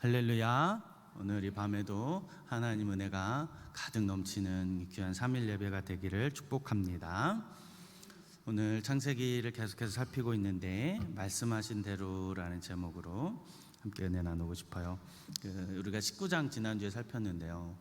할렐루야. 오늘 이 밤에도 하나님 은혜가 가득 넘치는 귀한 3일 예배가 되기를 축복합니다. 오늘 창세기를 계속해서 살피고 있는데 말씀하신 대로라는 제목으로 함께 은혜 나누고 싶어요. 우리가 19장 지난주에 살폈는데요,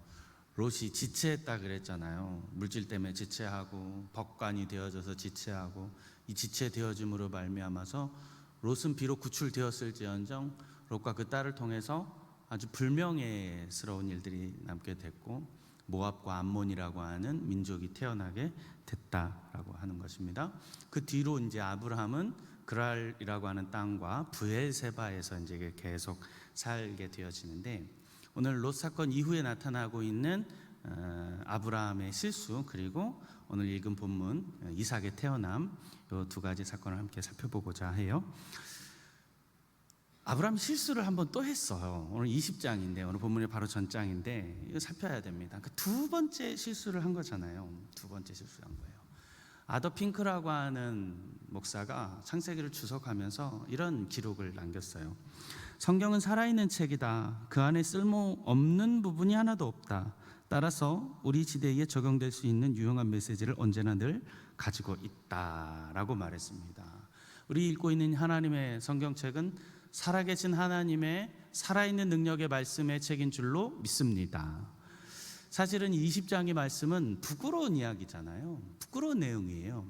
롯이 지체했다 그랬잖아요. 물질 때문에 지체하고 법관이 되어져서 지체하고, 이 지체되어짐으로 말미암아서 롯은 비록 구출되었을지언정 롯과 그 딸을 통해서 아주 불명예스러운 일들이 남게 됐고, 모압과 암몬이라고 하는 민족이 태어나게 됐다라고 하는 것입니다. 그 뒤로 이제 아브라함은 그랄이라고 하는 땅과 브엘세바에서 이제 계속 살게 되어지는데, 오늘 롯 사건 이후에 나타나고 있는 아브라함의 실수, 그리고 오늘 읽은 본문 이삭의 태어남, 이 두 가지 사건을 함께 살펴보고자 해요. 아브라함 실수를 한번 또 했어요. 오늘 20장인데, 오늘 본문의 바로 전장인데 이거 살펴야 됩니다. 그 두 번째 실수를 한 거잖아요. 두 번째 실수한 거예요. 아더 핑크라고 하는 목사가 창세기를 주석하면서 이런 기록을 남겼어요. 성경은 살아있는 책이다. 그 안에 쓸모없는 부분이 하나도 없다. 따라서 우리 시대에 적용될 수 있는 유용한 메시지를 언제나 늘 가지고 있다라고 말했습니다. 우리 읽고 있는 하나님의 성경책은 살아계신 하나님의 살아있는 능력의 말씀의 책인 줄로 믿습니다. 사실은 20장의 말씀은 부끄러운 이야기잖아요. 부끄러운 내용이에요.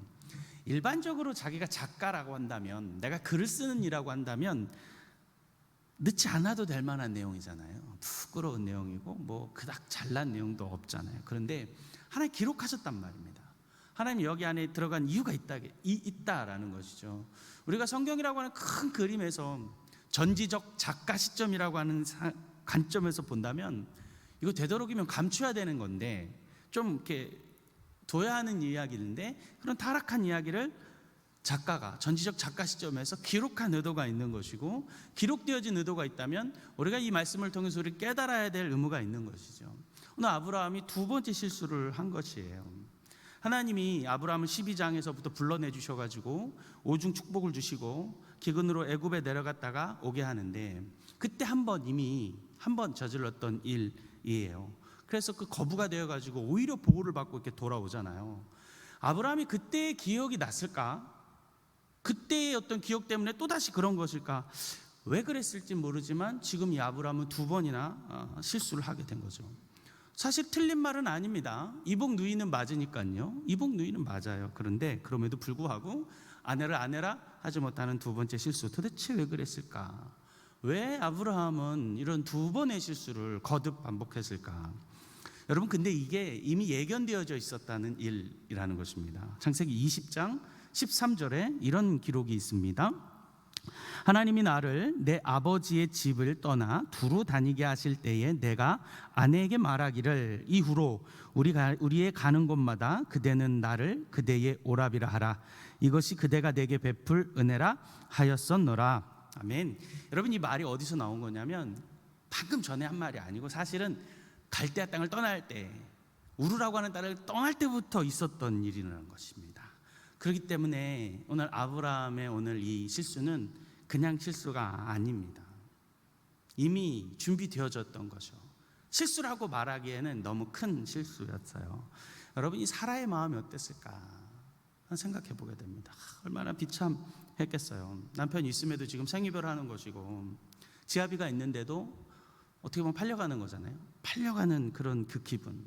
일반적으로 자기가 작가라고 한다면, 내가 글을 쓰는 이라고 한다면 넣지 않아도 될 만한 내용이잖아요. 부끄러운 내용이고 뭐 그닥 잘난 내용도 없잖아요. 그런데 하나님 기록하셨단 말입니다. 하나님 여기 안에 들어간 이유가 있다라는 것이죠. 우리가 성경이라고 하는 큰 그림에서 전지적 작가 시점이라고 하는 관점에서 본다면 이거 되도록이면 감춰야 되는 건데, 좀 이렇게 둬야 하는 이야기인데, 그런 타락한 이야기를 작가가 전지적 작가 시점에서 기록한 의도가 있는 것이고, 기록되어진 의도가 있다면 우리가 이 말씀을 통해서 우리 깨달아야 될 의무가 있는 것이죠. 오늘 아브라함이 두 번째 실수를 한 것이에요. 하나님이 아브라함을 12장에서부터 불러내 주셔가지고 오중 축복을 주시고 기근으로 애굽에 내려갔다가 오게 하는데, 그때 이미 한 번 저질렀던 일이에요. 그래서 그 거부가 되어가지고 오히려 보호를 받고 이렇게 돌아오잖아요. 아브라함이 그때의 기억이 났을까? 그때의 어떤 기억 때문에 또다시 그런 것일까? 왜 그랬을지 모르지만 지금 이 아브라함은 두 번이나 실수를 하게 된 거죠. 사실 틀린 말은 아닙니다. 이복 누이는 맞으니까요. 이복 누이는 맞아요. 그런데 그럼에도 불구하고 아내를 아내라 하지 못하는 두 번째 실수, 도대체 왜 그랬을까? 왜 아브라함은 이런 두 번의 실수를 거듭 반복했을까? 여러분, 근데 이게 이미 예견되어져 있었다는 일이라는 것입니다. 창세기 20장 13절에 이런 기록이 있습니다. 하나님이 나를 내 아버지의 집을 떠나 두루 다니게 하실 때에 내가 아내에게 말하기를, 이후로 우리의 가는 곳마다 그대는 나를 그대의 오라비라 하라. 이것이 그대가 내게 베풀 은혜라 하였었노라. 아멘. 여러분, 이 말이 어디서 나온 거냐면 방금 전에 한 말이 아니고, 사실은 갈대아 땅을 떠날 때, 우르라고 하는 땅을 떠날 때부터 있었던 일이라는 것입니다. 그렇기 때문에 오늘 아브라함의 오늘 이 실수는 그냥 실수가 아닙니다. 이미 준비되어졌던 거죠. 실수라고 말하기에는 너무 큰 실수였어요. 여러분, 이 사라의 마음이 어땠을까 생각해 보게 됩니다. 얼마나 비참했겠어요. 남편이 있음에도 지금 생이별하는 것이고, 지아비가 있는데도 어떻게 보면 팔려가는 거잖아요. 팔려가는 그런 그 기분.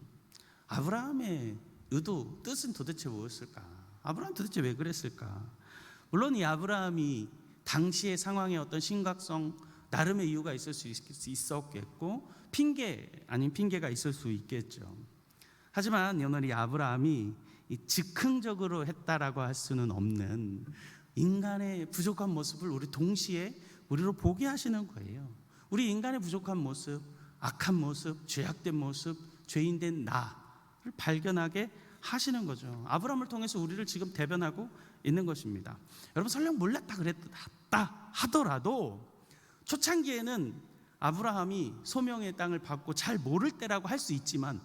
아브라함의 의도, 뜻은 도대체 무엇일까? 아브라함 도대체 왜 그랬을까? 물론 이 아브라함이 당시의 상황의 어떤 심각성, 나름의 이유가 있을 수 있었겠고, 핑계 아닌 핑계가 있을 수 있겠죠. 하지만 오늘 이 아브라함이 즉흥적으로 했다라고 할 수는 없는 인간의 부족한 모습을 우리 동시에 우리로 보게 하시는 거예요. 우리 인간의 부족한 모습, 악한 모습, 죄악된 모습, 죄인된 나를 발견하게 하시는 거죠. 아브라함을 통해서 우리를 지금 대변하고 있는 것입니다. 여러분, 설령 몰랐다 그랬다 하더라도 초창기에는 아브라함이 소명의 땅을 받고 잘 모를 때라고 할 수 있지만,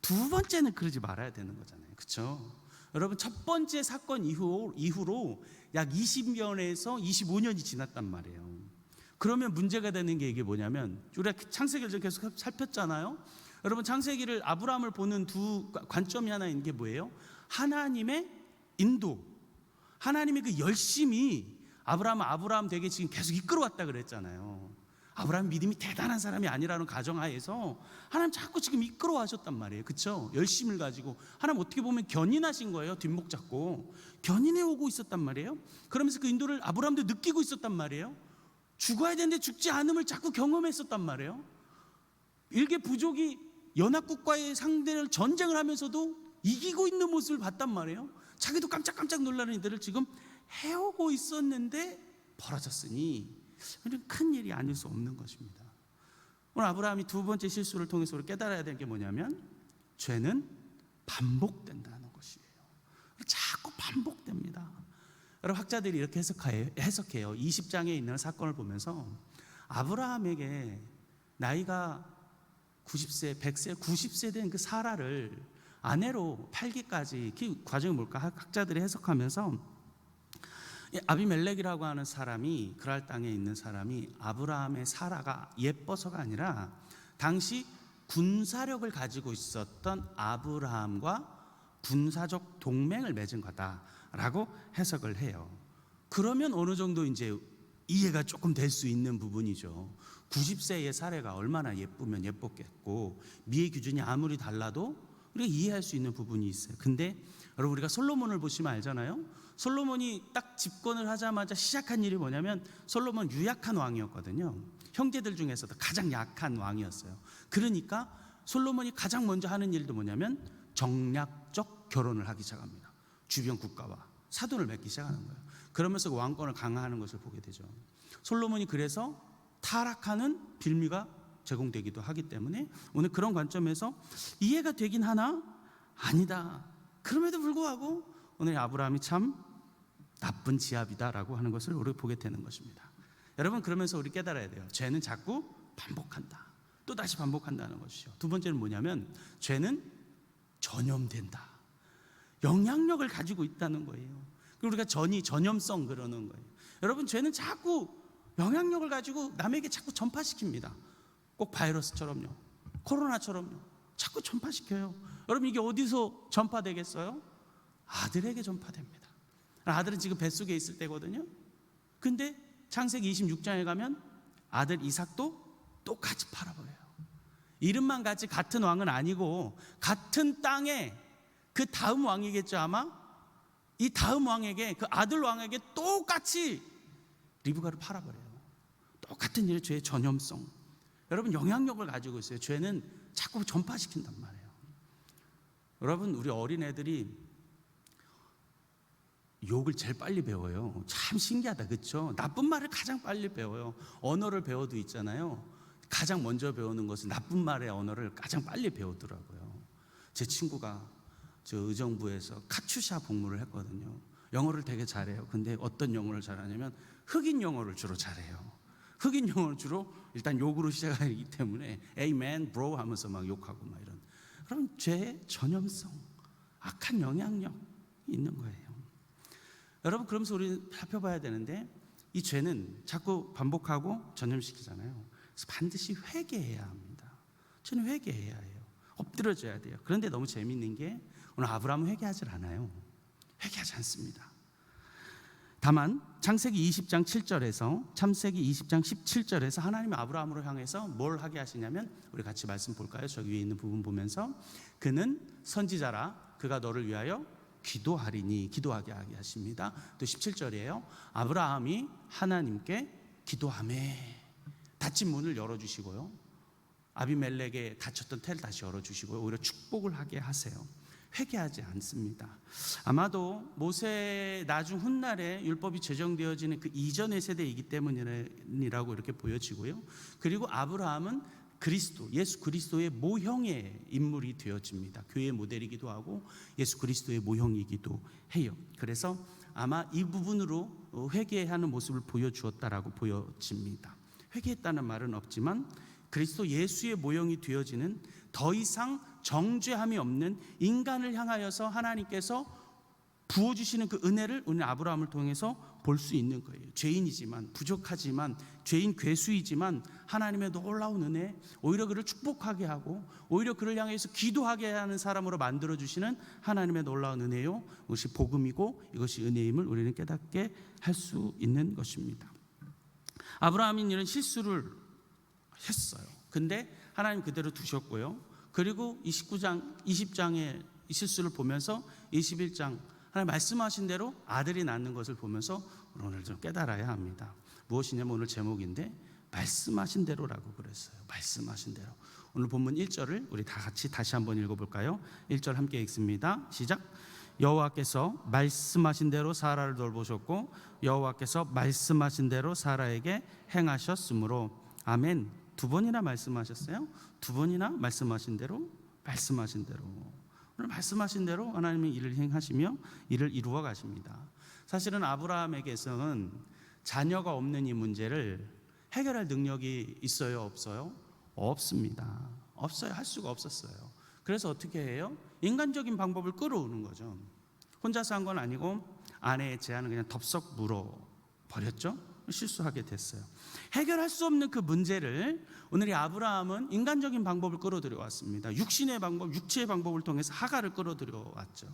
두 번째는 그러지 말아야 되는 거잖아요. 그렇죠? 여러분, 첫 번째 사건 이후로 약 20년에서 25년이 지났단 말이에요. 그러면 문제가 되는 게 이게 뭐냐면, 우리가 창세기를 계속 살폈잖아요. 여러분, 창세기를 아브라함을 보는 두 관점이 하나 있는 게 뭐예요? 하나님의 인도, 하나님의 그 열심이 아브라함 되게 지금 계속 이끌어왔다 그랬잖아요. 아브라함 믿음이 대단한 사람이 아니라는 가정하에서 하나님 자꾸 지금 이끌어 하셨단 말이에요. 그렇죠? 열심을 가지고 하나님 어떻게 보면 견인하신 거예요. 뒷목 잡고 견인해 오고 있었단 말이에요. 그러면서 그 인도를 아브라함도 느끼고 있었단 말이에요. 죽어야 되는데 죽지 않음을 자꾸 경험했었단 말이에요. 일개 부족이 연합국과의 상대를 전쟁을 하면서도 이기고 있는 모습을 봤단 말이에요. 자기도 깜짝깜짝 놀라는 이들을 지금 해오고 있었는데 벌어졌으니 큰 일이 아닐 수 없는 것입니다. 오늘 아브라함이 두 번째 실수를 통해서 깨달아야 될 게 뭐냐면, 죄는 반복된다는 것이에요. 자꾸 반복됩니다. 여러분, 학자들이 이렇게 해석해요. 20장에 있는 사건을 보면서 아브라함에게 나이가 90세, 100세, 90세 된 그 사라를 아내로 팔기까지 그 과정이 뭘까? 학자들이 해석하면서 아비멜렉이라고 하는 사람이, 그랄 땅에 있는 사람이 아브라함의 사라가 예뻐서가 아니라 당시 군사력을 가지고 있었던 아브라함과 군사적 동맹을 맺은 거다라고 해석을 해요. 그러면 어느 정도 이제 이해가 조금 될 수 있는 부분이죠. 90세의 사례가 얼마나 예쁘면 예뻤겠고, 미의 기준이 아무리 달라도 우리가 이해할 수 있는 부분이 있어요. 근데 여러분, 우리가 솔로몬을 보시면 알잖아요. 솔로몬이 딱 집권을 하자마자 시작한 일이 뭐냐면, 솔로몬 유약한 왕이었거든요. 형제들 중에서도 가장 약한 왕이었어요. 그러니까 솔로몬이 가장 먼저 하는 일도 뭐냐면 정략적 결혼을 하기 시작합니다. 주변 국가와 사돈을 맺기 시작하는 거예요. 그러면서 그 왕권을 강화하는 것을 보게 되죠. 솔로몬이 그래서 타락하는 빌미가 제공되기도 하기 때문에 오늘 그런 관점에서 이해가 되긴 하나 아니다. 그럼에도 불구하고 오늘 아브라함이 참 나쁜 지압이다라고 하는 것을 우리가 보게 되는 것입니다. 여러분, 그러면서 우리 깨달아야 돼요. 죄는 자꾸 반복한다. 또 다시 반복한다는 것이죠. 두 번째는 뭐냐면, 죄는 전염된다. 영향력을 가지고 있다는 거예요. 우리가 전염성 그러는 거예요. 여러분, 죄는 자꾸 영향력을 가지고 남에게 자꾸 전파시킵니다. 꼭 바이러스처럼요, 코로나처럼요, 자꾸 전파시켜요. 여러분, 이게 어디서 전파되겠어요? 아들에게 전파됩니다. 아들은 지금 뱃속에 있을 때거든요. 근데 창세기 26장에 가면 아들 이삭도 똑같이 팔아버려요. 이름만 같이 같은 왕은 아니고 같은 땅에 그 다음 왕이겠죠 아마. 이 다음 왕에게, 그 아들 왕에게 똑같이 리브가를 팔아버려요. 똑같은 일의 죄의 전염성. 여러분, 영향력을 가지고 있어요. 죄는 자꾸 전파시킨단 말이에요. 여러분, 우리 어린애들이 욕을 제일 빨리 배워요. 참 신기하다, 그렇죠? 나쁜 말을 가장 빨리 배워요. 언어를 배워도 있잖아요. 가장 먼저 배우는 것은 나쁜 말의 언어를 가장 빨리 배우더라고요. 제 친구가 저 의정부에서 카츄샤 복무를 했거든요. 영어를 되게 잘해요. 근데 어떤 영어를 잘하냐면 흑인 영어를 주로 잘해요. 흑인 영어를 주로 일단 욕으로 시작하기 때문에 Amen, bro 하면서 막 욕하고 막 이런. 그럼 죄의 전염성, 악한 영향력이 있는 거예요. 여러분, 그러면서 우리 살펴봐야 되는데, 이 죄는 자꾸 반복하고 전염시키잖아요. 그래서 반드시 회개해야 합니다. 저는 회개해야 해요. 엎드려져야 돼요. 그런데 너무 재밌는 게 오늘 아브라함은 회개하지 않아요. 회개하지 않습니다. 다만 창세기 20장 7절에서 창세기 20장 17절에서 하나님이 아브라함으로 향해서 뭘 하게 하시냐면, 우리 같이 말씀 볼까요? 저기 위에 있는 부분 보면서, 그는 선지자라 그가 너를 위하여 기도하리니, 기도하게 하게 하십니다. 또 17절이에요. 아브라함이 하나님께 기도하매 닫힌 문을 열어주시고요, 아비멜렉에 닫혔던 태를 다시 열어주시고요, 오히려 축복을 하게 하세요. 회개하지 않습니다. 아마도 모세 나중 훗날에 율법이 제정되어지는 그 이전의 세대이기 때문이라고 이렇게 보여지고요. 그리고 아브라함은 그리스도, 예수 그리스도의 모형의 인물이 되어집니다. 교회의 모델이기도 하고 예수 그리스도의 모형이기도 해요. 그래서 아마 이 부분으로 회개하는 모습을 보여주었다라고 보여집니다. 회개했다는 말은 없지만 그리스도 예수의 모형이 되어지는 더 이상 정죄함이 없는 인간을 향하여서 하나님께서 부어주시는 그 은혜를 오늘 아브라함을 통해서 볼 수 있는 거예요. 죄인이지만, 부족하지만, 죄인 괴수이지만 하나님의 놀라운 은혜, 오히려 그를 축복하게 하고 오히려 그를 향해서 기도하게 하는 사람으로 만들어주시는 하나님의 놀라운 은혜요, 이것이 복음이고 이것이 은혜임을 우리는 깨닫게 할 수 있는 것입니다. 아브라함이 이런 실수를 했어요. 근데 하나님 그대로 두셨고요. 그리고 20장의 이 실수를 보면서 21장 하나님 말씀하신 대로 아들이 낳는 것을 보면서 오늘 좀 깨달아야 합니다. 무엇이냐면 오늘 제목인데 말씀하신 대로라고 그랬어요. 말씀하신 대로. 오늘 본문 1절을 우리 다 같이 다시 한번 읽어볼까요? 1절 함께 읽습니다. 시작. 여호와께서 말씀하신 대로 사라를 돌보셨고 여호와께서 말씀하신 대로 사라에게 행하셨으므로. 아멘. 두 번이나 말씀하셨어요. 두 번이나 말씀하신 대로, 말씀하신 대로. 오늘 말씀하신 대로 하나님이 일을 행하시며 일을 이루어 가십니다. 사실은 아브라함에게서는 자녀가 없는 이 문제를 해결할 능력이 있어요, 없어요? 없습니다. 없어요. 할 수가 없었어요. 그래서 어떻게 해요? 인간적인 방법을 끌어오는 거죠. 혼자서 한 건 아니고 아내의 제안을 그냥 덥석 물어버렸죠. 실수하게 됐어요. 해결할 수 없는 그 문제를 오늘 이 아브라함은 인간적인 방법을 끌어들여 왔습니다. 육신의 방법, 육체의 방법을 통해서 하갈을 끌어들여 왔죠.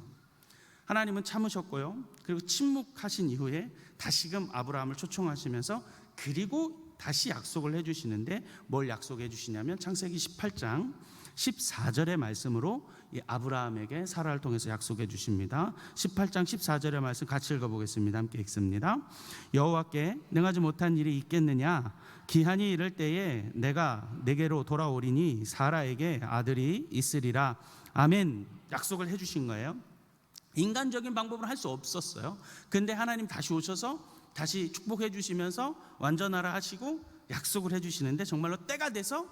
하나님은 참으셨고요. 그리고 침묵하신 이후에 다시금 아브라함을 초청하시면서 그리고 다시 약속을 해주시는데 뭘 약속해 주시냐면 창세기 18장 14절의 말씀으로 이 아브라함에게 사라를 통해서 약속해 주십니다. 18장 14절의 말씀 같이 읽어보겠습니다. 함께 읽습니다. 여호와께 능하지 못한 일이 있겠느냐? 기한이 이를 때에 내가 내게로 돌아오리니 사라에게 아들이 있으리라. 아멘. 약속을 해주신 거예요. 인간적인 방법으로 할 수 없었어요. 근데 하나님 다시 오셔서 다시 축복해 주시면서 완전하라 하시고 약속을 해 주시는데 정말로 때가 돼서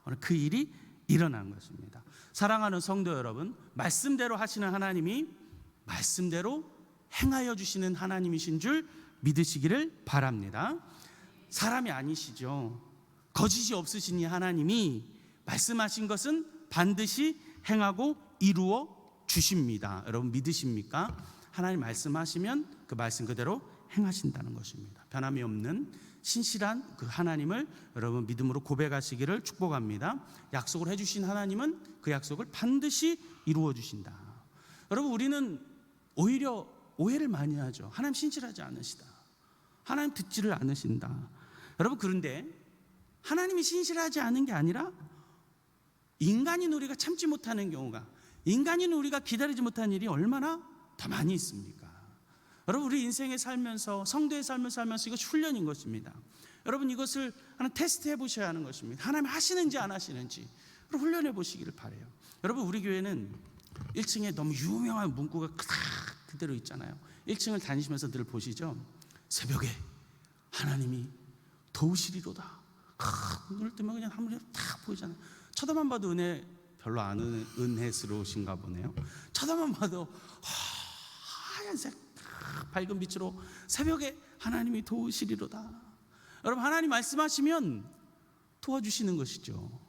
오늘 그 일이 일어난 것입니다. 사랑하는 성도 여러분, 말씀대로 하시는 하나님이 말씀대로 행하여 주시는 하나님이신 줄 믿으시기를 바랍니다. 사람이 아니시죠. 거짓이 없으신 이 하나님이 말씀하신 것은 반드시 행하고 이루어 주십니다. 여러분 믿으십니까? 하나님 말씀하시면 그 말씀 그대로 행하신다는 것입니다. 변함이 없는 신실한 그 하나님을 여러분 믿음으로 고백하시기를 축복합니다. 약속을 해주신 하나님은 그 약속을 반드시 이루어 주신다. 여러분 우리는 오히려 오해를 많이 하죠. 하나님 신실하지 않으시다. 하나님 듣지를 않으신다. 여러분 그런데 하나님이 신실하지 않은 게 아니라 인간인 우리가 참지 못하는 경우가, 인간인 우리가 기다리지 못한 일이 얼마나 더 많이 있습니까? 여러분 우리 인생에 살면서 성도의 삶을 살면서 이것이 훈련인 것입니다. 여러분 이것을 하나 테스트해 보셔야 하는 것입니다. 하나님 하시는지 안 하시는지 훈련해 보시기를 바라요. 여러분 우리 교회는 1층에 너무 유명한 문구가 그대로 있잖아요. 1층을 다니시면서 늘 보시죠. 새벽에 하나님이 도우시리로다. 눈을 뜨면 그냥 하늘이 딱 보이잖아요. 쳐다만 봐도 은혜 별로 안 은혜스러우신가 보네요. 쳐다만 봐도 하얀색 밝은 빛으로 새벽에 하나님이 도우시리로다. 여러분 하나님 말씀하시면 도와주시는 것이죠.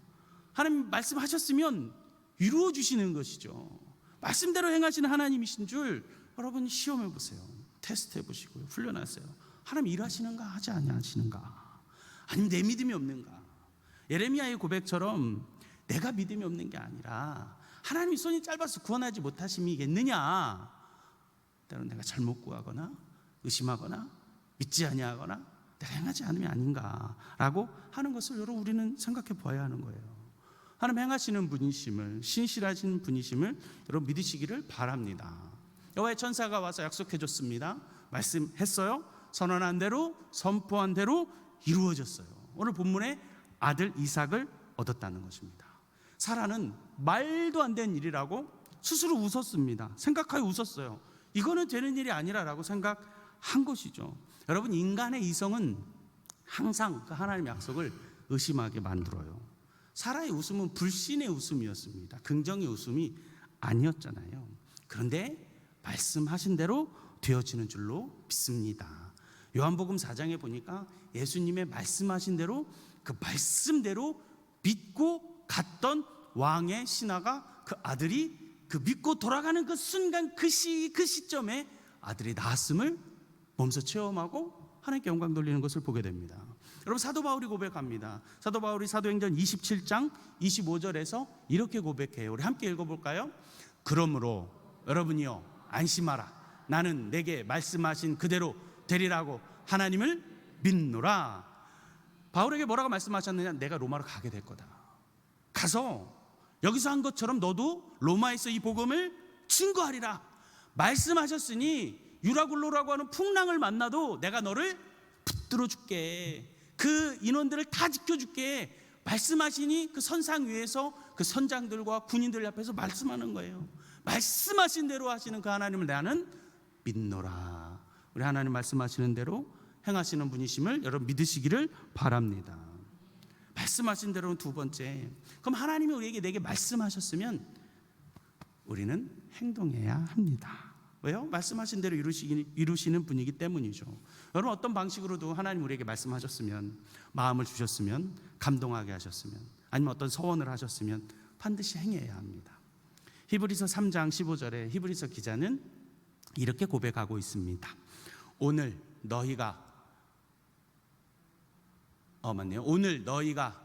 하나님 말씀하셨으면 이루어 주시는 것이죠. 말씀대로 행하시는 하나님이신 줄 여러분 시험해 보세요. 테스트해 보시고요. 훈련하세요. 하나님 일하시는가 하지 아니하시는가? 아니면 내 믿음이 없는가? 예레미야의 고백처럼 내가 믿음이 없는 게 아니라 하나님이 손이 짧아서 구원하지 못하심이겠느냐? 때로는 내가 잘못 구하거나 의심하거나 믿지 아니하거나 내가 행하지 않으면 아닌가라고 하는 것을 여러분 우리는 생각해 봐야 하는 거예요. 하나님 행하시는 분이심을, 신실하신 분이심을 여러분 믿으시기를 바랍니다. 여호와의 천사가 와서 약속해 줬습니다. 말씀했어요. 선언한 대로, 선포한 대로 이루어졌어요. 오늘 본문에 아들 이삭을 얻었다는 것입니다. 사라는 말도 안 되는 일이라고 스스로 웃었습니다. 생각하여 웃었어요. 이거는 되는 일이 아니라라고 생각한 것이죠. 여러분 인간의 이성은 항상 그 하나님의 약속을 의심하게 만들어요. 사라의 웃음은 불신의 웃음이었습니다. 긍정의 웃음이 아니었잖아요. 그런데 말씀하신 대로 되어지는 줄로 믿습니다. 요한복음 4장에 보니까 예수님의 말씀하신 대로 그 말씀대로 믿고 갔던 왕의 신하가 그 아들이 그 믿고 돌아가는 그 순간 그 시점에 아들이 낳았음을 몸소 체험하고 하나님께 영광 돌리는 것을 보게 됩니다. 여러분, 사도 바울이 고백합니다. 사도 바울이 사도행전 27장 25절에서 이렇게 고백해요. 우리 함께 읽어볼까요? 그러므로 여러분이요 안심하라. 나는 내게 말씀하신 그대로 되리라고 하나님을 믿노라. 바울에게 뭐라고 말씀하셨느냐? 내가 로마로 가게 될 거다. 가서 여기서 한 것처럼 너도 로마에서 이 복음을 증거하리라 말씀하셨으니 유라굴로라고 하는 풍랑을 만나도 내가 너를 붙들어 줄게. 그 인원들을 다 지켜줄게. 말씀하시니 그 선상 위에서 그 선장들과 군인들 앞에서 말씀하는 거예요. 말씀하신 대로 하시는 그 하나님을 나는 믿노라. 우리 하나님 말씀하시는 대로 행하시는 분이심을 여러분 믿으시기를 바랍니다. 말씀하신 대로는 두 번째. 그럼 하나님이 우리에게 내게 말씀하셨으면 우리는 행동해야 합니다. 왜요? 말씀하신 대로 이루시는 분이기 때문이죠. 여러분, 어떤 방식으로도 하나님 우리에게 말씀하셨으면, 마음을 주셨으면, 감동하게 하셨으면, 아니면 어떤 서원을 하셨으면 반드시 행해야 합니다. 히브리서 3장 15절에 히브리서 기자는 이렇게 고백하고 있습니다. 오늘 너희가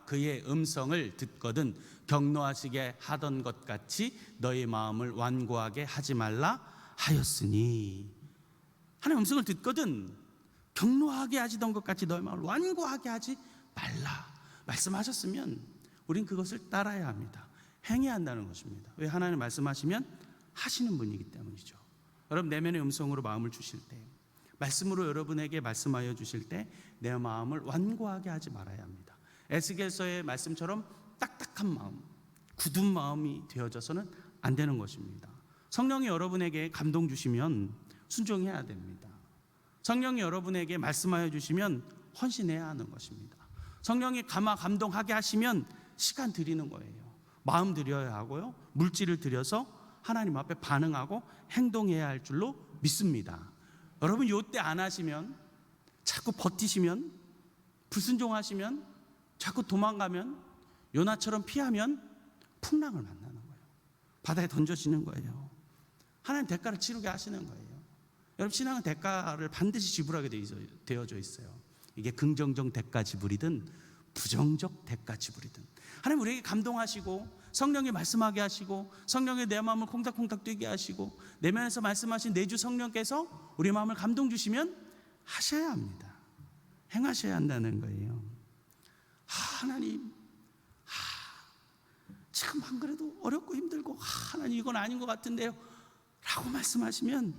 그의 음성을 듣거든 격노하시게 하던 것 같이 너희 마음을 완고하게 하지 말라 하였으니. 하나님 음성을 듣거든 격노하게 하시던 것 같이 너희 마음을 완고하게 하지 말라 말씀하셨으면 우린 그것을 따라야 합니다. 행해야 한다는 것입니다. 왜? 하나님 말씀하시면 하시는 분이기 때문이죠. 여러분, 내면의 음성으로 마음을 주실 때, 말씀으로 여러분에게 말씀하여 주실 때 내 마음을 완고하게 하지 말아야 합니다. 에스겔서의 말씀처럼 딱딱한 마음, 굳은 마음이 되어져서는 안 되는 것입니다. 성령이 여러분에게 감동 주시면 순종해야 됩니다. 성령이 여러분에게 말씀하여 주시면 헌신해야 하는 것입니다. 성령이 감동하게 하시면 시간 드리는 거예요. 마음 드려야 하고요, 물질을 들여서 하나님 앞에 반응하고 행동해야 할 줄로 믿습니다. 여러분, 요때 안 하시면, 자꾸 버티시면, 불순종하시면, 자꾸 도망가면, 요나처럼 피하면 풍랑을 만나는 거예요. 바다에 던져지는 거예요. 하나님 대가를 치르게 하시는 거예요. 여러분, 신앙은 대가를 반드시 지불하게 되어져 있어요. 이게 긍정적 대가 지불이든 부정적 대가 지불이든, 하나님 우리에게 감동하시고 성령이 말씀하게 하시고 성령이 내 마음을 콩닥콩닥 뛰게 하시고 내면에서 말씀하신 내주 성령께서 우리 마음을 감동 주시면 하셔야 합니다. 행하셔야 한다는 거예요. 하나님, 지금 안 그래도 어렵고 힘들고 하나님 이건 아닌 것 같은데요 라고 말씀하시면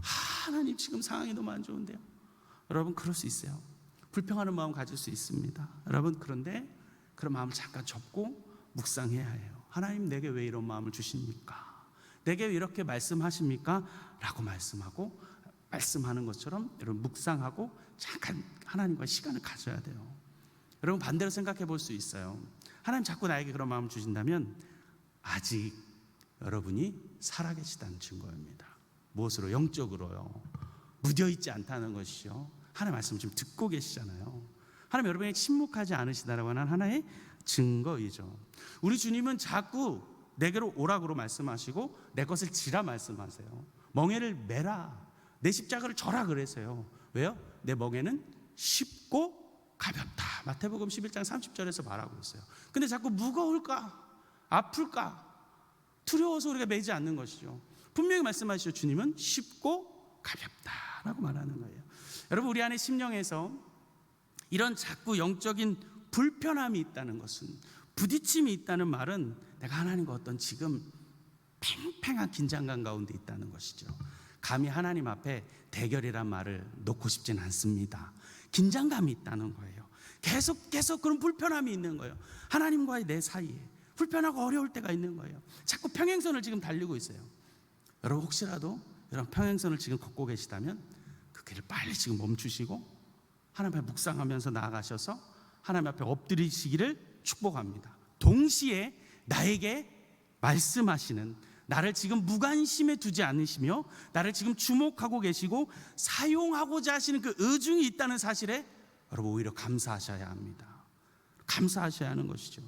하나님 지금 상황이 너무 안 좋은데요. 여러분, 그럴 수 있어요. 불평하는 마음 가질 수 있습니다. 여러분, 그런데 그런 마음을 잠깐 접고 묵상해야 해요. 하나님, 내게 왜 이런 마음을 주십니까? 내게 왜 이렇게 말씀하십니까? 라고 말씀하는 것처럼 여러분 묵상하고 잠깐 하나님과 시간을 가져야 돼요. 여러분, 반대로 생각해 볼 수 있어요. 하나님 자꾸 나에게 그런 마음을 주신다면 아직 여러분이 살아계시다는 증거입니다. 무엇으로? 영적으로요. 무뎌있지 않다는 것이죠. 하나님 말씀 지금 듣고 계시잖아요. 하나님 여러분이 침묵하지 않으시다라고 하는 하나의 증거이죠. 우리 주님은 자꾸 내게로 오라고 말씀하시고 내 것을 지라 말씀하세요. 멍에를 메라, 내 십자가를 져라 그래서요. 왜요? 내 멍에는 쉽고 가볍다. 마태복음 11장 30절에서 말하고 있어요. 근데 자꾸 무거울까? 아플까? 두려워서 우리가 매지 않는 것이죠. 분명히 말씀하시죠. 주님은 쉽고 가볍다라고 말하는 거예요. 여러분, 우리 안에 심령에서 이런 자꾸 영적인 불편함이 있다는 것은, 부딪힘이 있다는 말은 내가 하나님과 어떤 지금 팽팽한 긴장감 가운데 있다는 것이죠. 감히 하나님 앞에 대결이란 말을 놓고 싶지는 않습니다. 긴장감이 있다는 거예요. 계속 그런 불편함이 있는 거예요. 하나님과의 내 사이에 불편하고 어려울 때가 있는 거예요. 자꾸 평행선을 지금 달리고 있어요. 여러분, 혹시라도 이런 평행선을 지금 걷고 계시다면 그 길을 빨리 지금 멈추시고 하나님 앞에 묵상하면서 나아가셔서 하나님 앞에 엎드리시기를 축복합니다. 동시에 나에게 말씀하시는, 나를 지금 무관심에 두지 않으시며 나를 지금 주목하고 계시고 사용하고자 하시는 그 의중이 있다는 사실에 여러분 오히려 감사하셔야 합니다. 감사하셔야 하는 것이죠.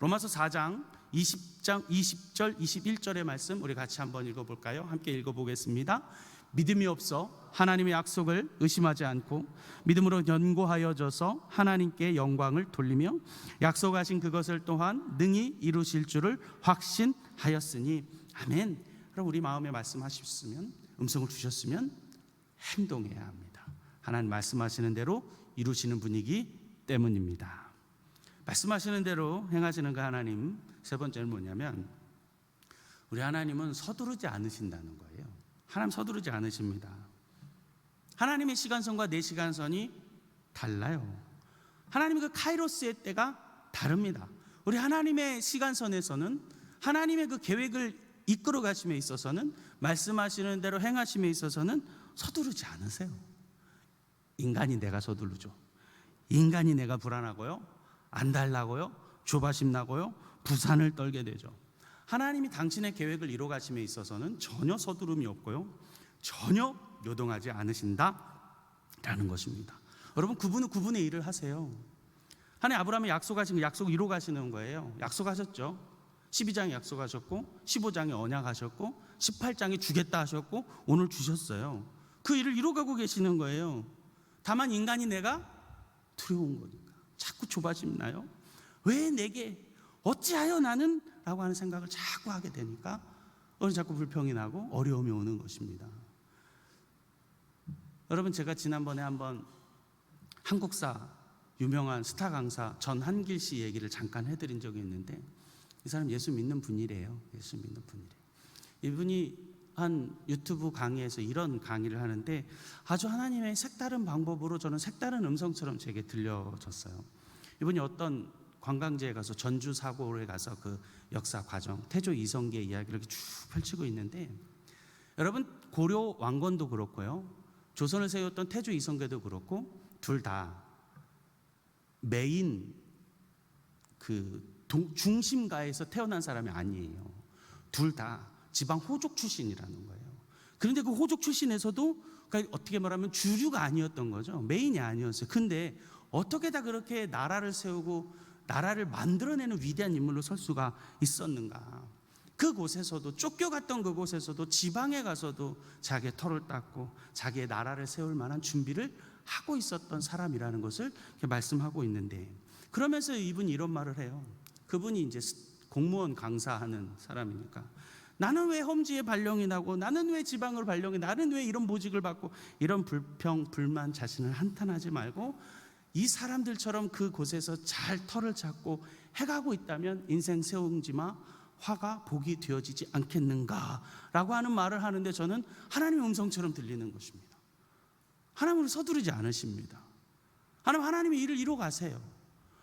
로마서 4장 20절 21절의 말씀 우리 같이 한번 읽어볼까요? 함께 읽어보겠습니다. 믿음이 없어 하나님의 약속을 의심하지 않고 믿음으로 견고하여져서 하나님께 영광을 돌리며 약속하신 그것을 또한 능히 이루실 줄을 확신하였으니. 아멘. 그럼 우리 마음에 말씀하셨으면, 음성을 주셨으면 행동해야 합니다. 하나님 말씀하시는 대로 이루시는 분이기 때문입니다. 말씀하시는 대로 행하시는 그 하나님, 세 번째는 뭐냐면 우리 하나님은 서두르지 않으신다는 거예요. 하나님 서두르지 않으십니다. 하나님의 시간선과 내 시간선이 달라요. 하나님의 그 카이로스의 때가 다릅니다. 우리 하나님의 시간선에서는, 하나님의 그 계획을 이끌어 가심에 있어서는, 말씀하시는 대로 행하심에 있어서는 서두르지 않으세요. 인간이 내가 서두르죠. 인간이 내가 불안하고요, 안달나고요, 조바심 나고요, 부산을 떨게 되죠. 하나님이 당신의 계획을 이루어 가심에 있어서는 전혀 서두름이 없고요, 전혀 요동하지 않으신다라는 것입니다. 여러분, 그분은 그분의 일을 하세요. 하나님 아브라함이 약속하신 그 약속 이루어 가시는 거예요. 약속하셨죠. 12장에 약속하셨고 15장에 언약하셨고 18장에 주겠다 하셨고 오늘 주셨어요. 그 일을 이루어가고 계시는 거예요. 다만 인간이 내가 두려운 거니까 자꾸 조바심 나요. 왜 내게, 어찌하여 나는? 라고 하는 생각을 자꾸 하게 되니까 자꾸 불평이 나고 어려움이 오는 것입니다. 여러분, 제가 지난번에 한번 한국사 유명한 스타 강사 전한길 씨 얘기를 잠깐 해드린 적이 있는데, 이 사람 예수 믿는 분이래요. 예수 믿는 분이래요. 이분이 한 유튜브 강의에서 이런 강의를 하는데 아주 하나님의 색다른 방법으로 저는 색다른 음성처럼 제게 들려졌어요. 이분이 어떤 관광지에 가서 전주 사고에 가서 그 역사 과정, 태조 이성계의 이야기를 이렇게 쭉 펼치고 있는데, 여러분, 고려 왕건도 그렇고요, 조선을 세웠던 태조 이성계도 그렇고 둘 다 메인 그 중심가에서 태어난 사람이 아니에요. 둘 다 지방 호족 출신이라는 거예요. 그런데 그 호족 출신에서도 그러니까 어떻게 말하면 주류가 아니었던 거죠. 메인이 아니었어요. 근데 어떻게 다 그렇게 나라를 세우고 나라를 만들어내는 위대한 인물로 설 수가 있었는가. 그곳에서도, 쫓겨갔던 그곳에서도, 지방에 가서도 자기의 터를 닦고 자기의 나라를 세울 만한 준비를 하고 있었던 사람이라는 것을 말씀하고 있는데, 그러면서 이분이 이런 말을 해요. 그분이 이제 공무원 강사하는 사람이니까, 나는 왜 험지에 발령이 나고, 나는 왜 지방으로 발령이, 나는 왜 이런 보직을 받고, 이런 불평, 불만, 자신을 한탄하지 말고 이 사람들처럼 그곳에서 잘 터를 잡고 해가고 있다면 인생 세움지마 화가 복이 되어지지 않겠는가라고 하는 말을 하는데, 저는 하나님의 음성처럼 들리는 것입니다. 하나님은 서두르지 않으십니다. 하나님의 일을 이루어 가세요.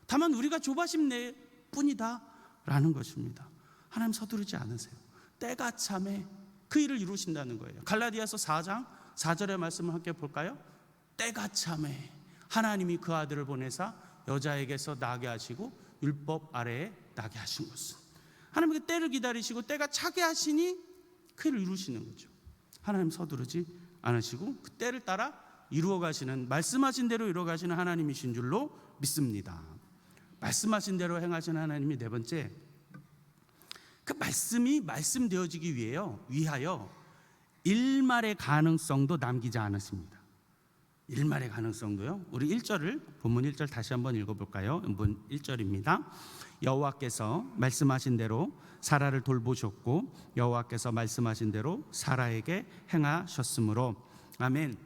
다만 우리가 조바심 낼 뿐이다 라는 것입니다. 하나님 서두르지 않으세요. 때가 참에 그 일을 이루신다는 거예요. 갈라디아서 4장 4절의 말씀을 함께 볼까요? 때가 참에 하나님이 그 아들을 보내사 여자에게서 나게 하시고 율법 아래에 나게 하신 것은, 하나님께 때를 기다리시고 때가 차게 하시니 그 일을 이루시는 거죠. 하나님 서두르지 않으시고 그 때를 따라 이루어 가시는, 말씀하신 대로 이루어 가시는 하나님이신 줄로 믿습니다. 말씀하신 대로 행하시는 하나님이 네 번째, 그 말씀이 말씀되어지기 위하여 일말의 가능성도 남기지 않으십니다. 일말의 가능성도요. 우리 1절을, 본문 1절 다시 한번 읽어볼까요? 본문 1절입니다. 여호와께서 말씀하신 대로 사라를 돌보셨고 여호와께서 말씀하신 대로 사라에게 행하셨으므로. 아멘.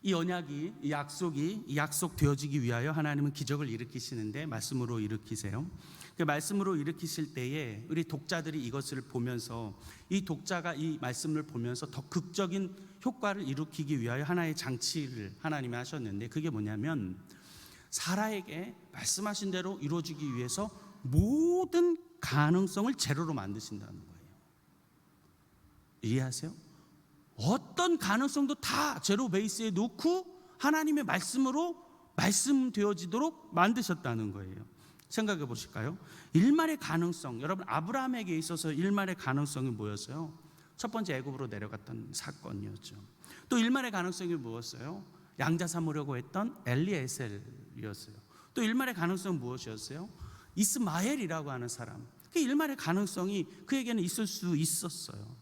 이 언약이, 이 약속이 약속되어지기 위하여 하나님은 기적을 일으키시는데 말씀으로 일으키세요. 그 말씀으로 일으키실 때에 우리 독자들이 이것을 보면서, 이 독자가 이 말씀을 보면서 더 극적인 효과를 일으키기 위하여 하나의 장치를 하나님이 하셨는데, 그게 뭐냐면 사라에게 말씀하신 대로 이루어지기 위해서 모든 가능성을 제로로 만드신다는 거예요. 이해하세요? 어떤 가능성도 다 제로 베이스에 놓고 하나님의 말씀으로 말씀되어지도록 만드셨다는 거예요. 생각해 보실까요? 일말의 가능성, 여러분, 아브라함에게 있어서 일말의 가능성이 뭐였어요? 첫 번째 애굽으로 내려갔던 사건이었죠. 또 일말의 가능성이 뭐였어요? 양자 삼으려고 했던 엘리에셀이었어요. 또 일말의 가능성은 무엇이었어요? 이스마엘이라고 하는 사람. 그 일말의 가능성이 그에게는 있을 수 있었어요.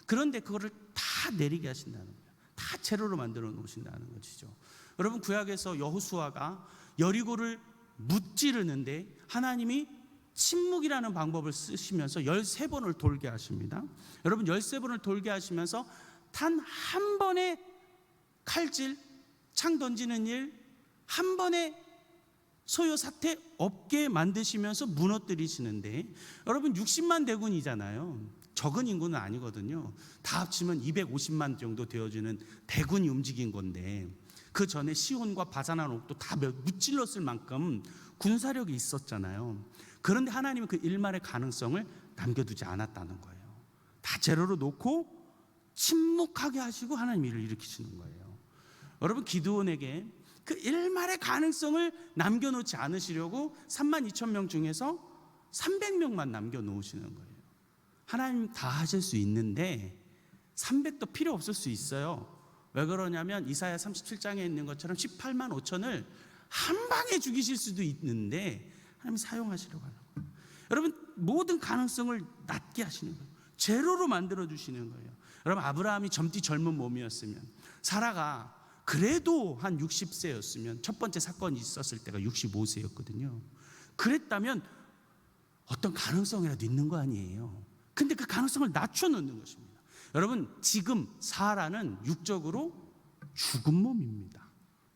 그런데 그거를 다 다 내리게 하신다는 거예요. 다 재료로 만들어 놓으신다는 것이죠. 여러분, 구약에서 여호수아가 여리고를 무찌르는데 하나님이 침묵이라는 방법을 쓰시면서 13번을 돌게 하십니다. 여러분, 13번을 돌게 하시면서 단 한 번의 칼질, 창 던지는 일, 한 번의 소요 사태 없게 만드시면서 무너뜨리시는데, 여러분 60만 대군이잖아요. 적은 인구는 아니거든요. 다 합치면 250만 정도 되어지는 대군이 움직인 건데, 그 전에 시온과 바산한 옥도 다 무찔렀을 만큼 군사력이 있었잖아요. 그런데 하나님은 그 일말의 가능성을 남겨두지 않았다는 거예요. 다 재료로 놓고 침묵하게 하시고 하나님 일을 일으키시는 거예요. 여러분, 기드온에게 그 일말의 가능성을 남겨놓지 않으시려고 32,000명 중에서 300명만 남겨놓으시는 거예요. 하나님 다 하실 수 있는데 300도 필요 없을 수 있어요. 왜 그러냐면 이사야 37장에 있는 것처럼 18만 5천을 한 방에 죽이실 수도 있는데 하나님 사용하시려고 하는 거예요. 여러분, 모든 가능성을 낮게 하시는 거예요. 제로로 만들어 주시는 거예요. 여러분, 아브라함이 젊디 젊은 몸이었으면, 사라가 그래도 한 60세였으면, 첫 번째 사건이 있었을 때가 65세였거든요. 그랬다면 어떤 가능성이라도 있는 거 아니에요. 근데 그 가능성을 낮춰놓는 것입니다. 여러분, 지금 사라는 육적으로 죽은 몸입니다.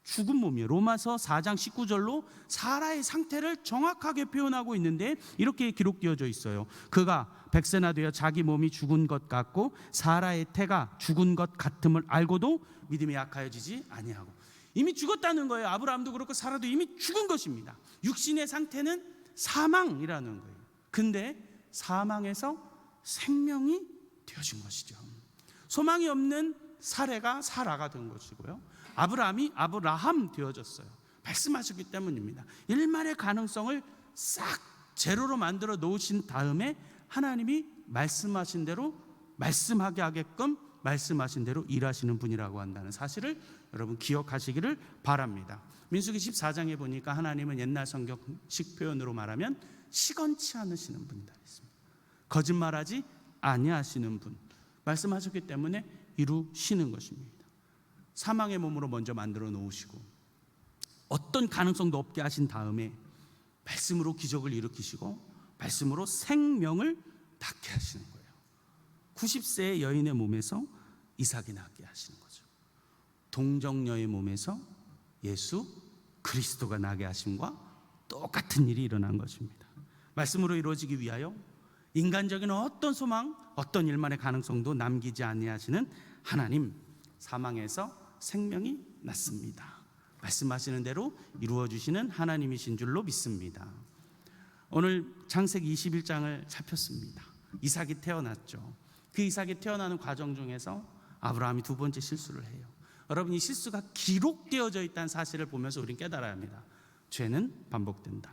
죽은 몸이에요. 로마서 4장 19절로 사라의 상태를 정확하게 표현하고 있는데 이렇게 기록되어져 있어요. 그가 백세나 되어 자기 몸이 죽은 것 같고 사라의 태가 죽은 것 같음을 알고도 믿음이 약하여지지 아니하고. 이미 죽었다는 거예요. 아브라함도 그렇고 사라도 이미 죽은 것입니다. 육신의 상태는 사망이라는 거예요. 근데 사망에서 생명이 되어진 것이죠. 소망이 없는 사례가 사라가 된 것이고요, 아브라함이 아브라함 되어졌어요. 말씀하셨기 때문입니다. 일말의 가능성을 싹 제로로 만들어 놓으신 다음에 하나님이 말씀하신 대로 말씀하게 하게끔 말씀하신 대로 일하시는 분이라고 한다는 사실을 여러분 기억하시기를 바랍니다. 민수기 14장에 보니까 하나님은 옛날 성경식 표현으로 말하면 시건치 않으시는 분이다 했습니다. 거짓말하지 아니하시는 분, 말씀하셨기 때문에 이루시는 것입니다. 사망의 몸으로 먼저 만들어 놓으시고 어떤 가능성도 없게 하신 다음에 말씀으로 기적을 일으키시고 말씀으로 생명을 낳게 하시는 거예요. 90세의 여인의 몸에서 이삭이 낳게 하시는 거죠. 동정녀의 몸에서 예수 그리스도가 나게 하심과 똑같은 일이 일어난 것입니다. 말씀으로 이루어지기 위하여 인간적인 어떤 소망, 어떤 일만의 가능성도 남기지 아니하시는 하나님, 사망에서 생명이 났습니다. 말씀하시는 대로 이루어주시는 하나님이신 줄로 믿습니다. 오늘 창세기 21장을 살폈습니다. 이삭이 태어났죠. 그 이삭이 태어나는 과정 중에서 아브라함이 두 번째 실수를 해요. 여러분, 이 실수가 기록되어져 있다는 사실을 보면서 우리는 깨달아야 합니다. 죄는 반복된다.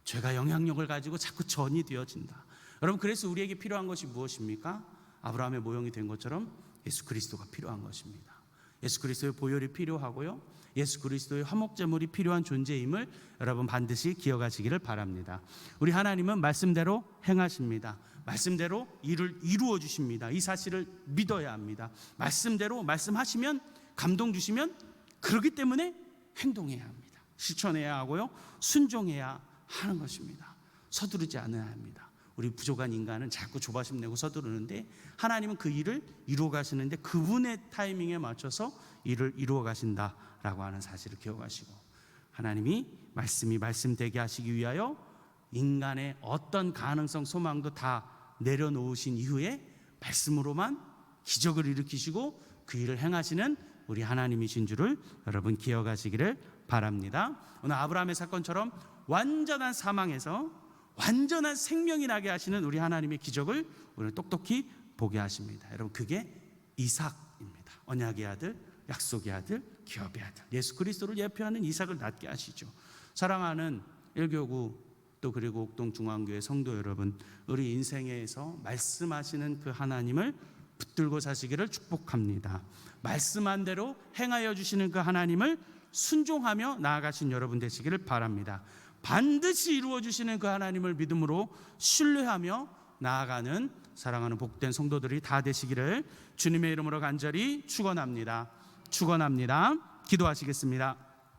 죄가 영향력을 가지고 자꾸 전이 되어진다. 여러분, 그래서 우리에게 필요한 것이 무엇입니까? 아브라함의 모형이 된 것처럼 예수 그리스도가 필요한 것입니다. 예수 그리스도의 보혈이 필요하고요, 예수 그리스도의 화목제물이 필요한 존재임을 여러분 반드시 기억하시기를 바랍니다. 우리 하나님은 말씀대로 행하십니다. 말씀대로 일을 이루어 주십니다. 이 사실을 믿어야 합니다. 말씀대로 말씀하시면, 감동 주시면, 그렇기 때문에 행동해야 합니다. 실천해야 하고요, 순종해야 하는 것입니다. 서두르지 않아야 합니다. 우리 부족한 인간은 자꾸 조바심 내고 서두르는데 하나님은 그 일을 이루어 가시는데 그분의 타이밍에 맞춰서 일을 이루어 가신다라고 하는 사실을 기억하시고, 하나님이 말씀이 말씀되게 하시기 위하여 인간의 어떤 가능성, 소망도 다 내려놓으신 이후에 말씀으로만 기적을 일으키시고 그 일을 행하시는 우리 하나님이신 줄을 여러분 기억하시기를 바랍니다. 오늘 아브라함의 사건처럼 완전한 사망에서 완전한 생명이 나게 하시는 우리 하나님의 기적을 오늘 똑똑히 보게 하십니다. 여러분, 그게 이삭입니다. 언약의 아들, 약속의 아들, 기업의 아들, 예수 그리스도를 예표하는 이삭을 낳게 하시죠. 사랑하는 일교구 또 그리고 옥동 중앙교회 성도 여러분, 우리 인생에서 말씀하시는 그 하나님을 붙들고 사시기를 축복합니다. 말씀한 대로 행하여 주시는 그 하나님을 순종하며 나아가신 여러분 되시기를 바랍니다. 반드시 이루어 주시는 그 하나님을 믿음으로 신뢰하며 나아가는 사랑하는 복된 성도들이 다 되시기를 주님의 이름으로 간절히 축원합니다. 축원합니다. 기도하시겠습니다.